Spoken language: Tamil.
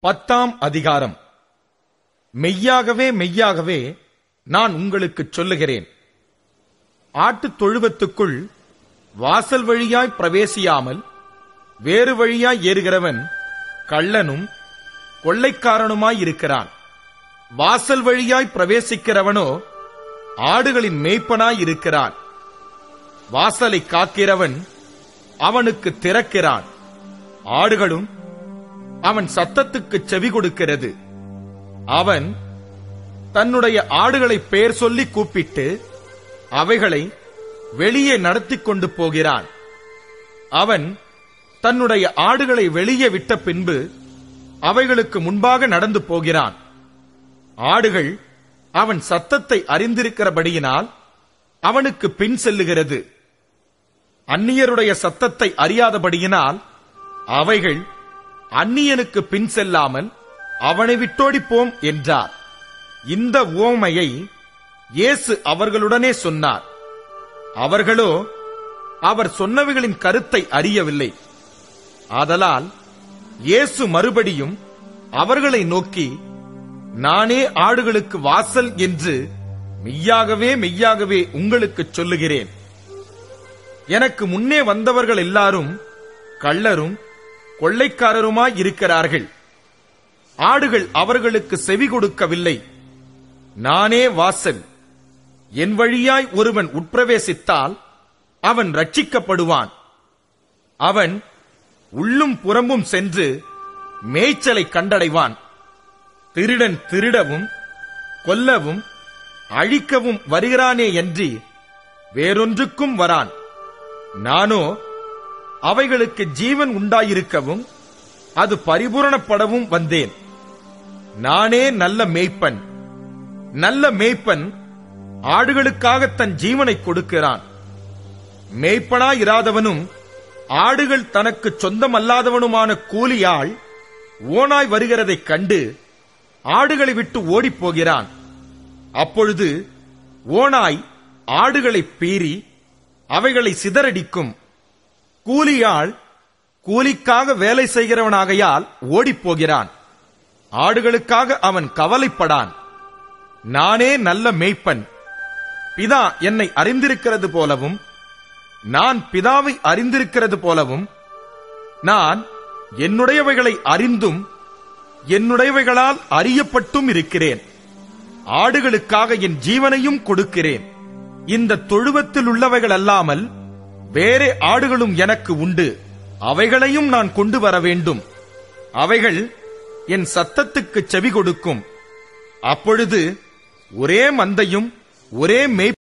10ஆம் அதிகாரம். மெய்யாகவே மெய்யாகவே நான் உங்களுக்குச் சொல்லுகிறேன், ஆட்டுத் தொழுவத்துக்குள் வாசல் வழியாய் பிரவேசியாமல் வேறு வழியாய் ஏறுகிறவன் கள்ளனும் கொள்ளைக்காரனுமாயிருக்கிறான். வாசல் வழியாய் பிரவேசிக்கிறவனோ ஆடுகளின் மேய்ப்பனாயிருக்கிறான். வாசலை காக்கிறவன் அவனுக்கு திறக்கிறான். ஆடுகளும் அவன் சத்தத்துக்கு செவி கொடுக்கிறது. அவன் தன்னுடைய ஆடுகளை பெயர் சொல்லி கூப்பிட்டு அவைகளை வெளியே நடத்திக் கொண்டு போகிறான். அவன் தன்னுடைய ஆடுகளை வெளியே விட்ட பின்பு அவைகளுக்கு முன்பாக நடந்து போகிறான். ஆடுகள் அவன் சத்தத்தை அறிந்திருக்கிறபடியினால் அவனுக்கு பின் செல்லுகிறது. அந்நியருடைய சத்தத்தை அறியாதபடியினால் அவைகள் அந்நியனுக்கு பின் செல்லாமல் அவனை விட்டோடிப்போம் என்றார். இந்த உவமையை இயேசு அவர்களுடனே சொன்னார். அவர்களோ அவர் சொன்னவைகளின் கருத்தை அறியவில்லை. ஆதலால் இயேசு மறுபடியும் அவர்களை நோக்கி, நானே ஆடுகளுக்கு வாசல் என்று மெய்யாகவே மெய்யாகவே உங்களுக்குச் சொல்லுகிறேன். எனக்கு முன்னே வந்தவர்கள் எல்லாரும் கள்ளரும் கொள்ளைக்காரருமாய் இருக்கிறார்கள். ஆடுகள் அவர்களுக்கு செவி கொடுக்கவில்லை. நானே வாசல். என் வழியாய் ஒருவன் உட்பிரவேசித்தால் அவன் ரட்சிக்கப்படுவான். அவன் உள்ளும் புறம்பும் சென்று மேய்ச்சலை கண்டடைவான். திருடன் திருடவும் கொல்லவும் அழிக்கவும் வருகிறானேயன்றி வேறொன்றுக்கும் வரான். நானோ அவைகளுக்கு ஜீவன் உண்டாயிருக்கவும் அது பரிபூரணப்படவும் வந்தேன். நானே நல்ல மேய்ப்பன். நல்ல மேய்ப்பன் ஆடுகளுக்காக தன் ஜீவனை கொடுக்கிறான். மேய்ப்பனாயிராதவனும் ஆடுகள் தனக்கு சொந்தமல்லாதவனுமான கூலியாள் ஓனாய் வருகிறதைக் கண்டு ஆடுகளை விட்டு ஓடிப்போகிறான். அப்பொழுது ஓனாய் ஆடுகளை பீறி அவைகளை சிதறடிக்கும். கூலியாள் கூலிக்காக வேலை செய்கிறவனாகையால் ஓடிப்போகிறான். ஆடுகளுக்காக அவன் கவலைப்படான். நானே நல்ல மேய்ப்பன். பிதா என்னை அறிந்திருக்கிறது போலவும் நான் பிதாவை அறிந்திருக்கிறது போலவும் நான் என்னுடையவைகளை அறிந்தும் என்னுடையவைகளால் அறியப்பட்டும் இருக்கிறேன். ஆடுகளுக்காக என் ஜீவனையும் கொடுக்கிறேன். இந்த தொழுவத்தில் உள்ளவைகள் அல்லாமல் வேறே ஆடுகளும் எனக்கு உண்டு. அவைகளையும் நான் கொண்டு வர வேண்டும். அவைகள் என் சத்தத்துக்கு செவி கொடுக்கும். அப்பொழுது ஒரே மந்தையும் ஒரே மேய்ப்பனும்